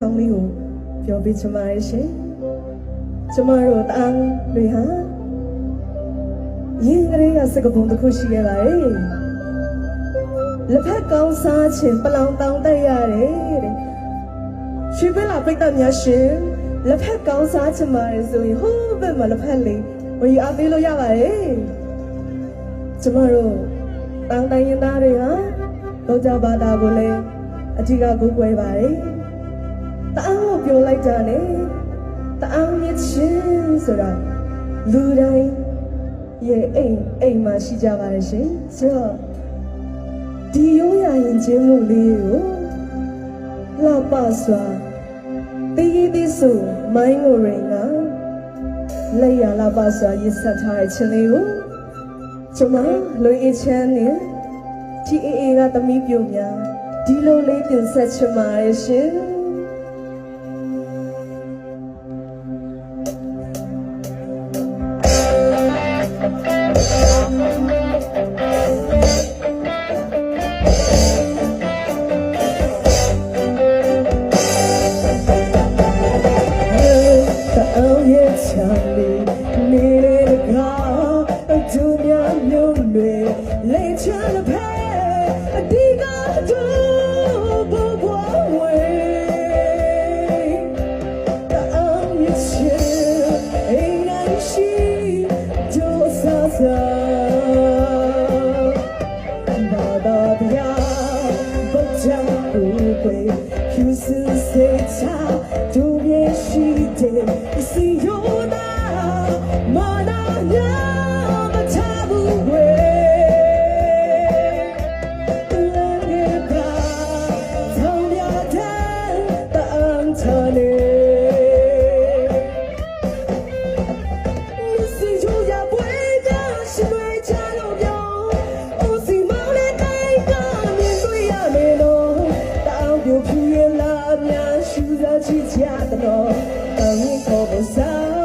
ကောင်းလေးကိုပြောပြချင်ပါတယ်ရှင်ကျမတို့တန်းတွေဟာရင်းကလေးကစကပုံတစ်ခုရှိခဲ့ပါတယ်လက်ဖက်ကောင်းစားခြင်းပလောင်တောင်းတရတယ်တဲ့ရွှေဘက်လာပိတ်သက်များရှင်လက်ဖက်ကောင်းစားခြင်းပါတယ်ဆိုရင်ဟိုးဘက်မှာလက်ဖက်လေးဝယ်အားပေးလို့ရပါတယ်ကျမတို့တောင်းတိုင်းရင်းသားတွေဟာတော့ကြပါတာကိုလည်းအထီးကကိုးကွယ်ပါတယ်တအားကိုပြောလိုက်တာနဲ့တအားမြစ်ချင်းဆိုတာလူတိုင်းရဲ့အိမ်မှာရှိကြပါတယ်ရှင်ဆိုတော့ဒီရိုးရာရင်ချင်းမှုလေးကိုလှပစွာတည်ရည်သည်ဆိုမိုင်းကိုရင်ကလက်ရလှပစွာရစ်ဆက်ထားတဲ့ချင်းလေးကိုကျွန်မလွင်အချမ်းနဲ့ဒီအေးကသမီးပြုံများဒီလိုလေးတင်ဆက်ချင်ပါတယ်ရှင်ချီကြတဲ့တော့အရင်ခေါ်ဖို့စား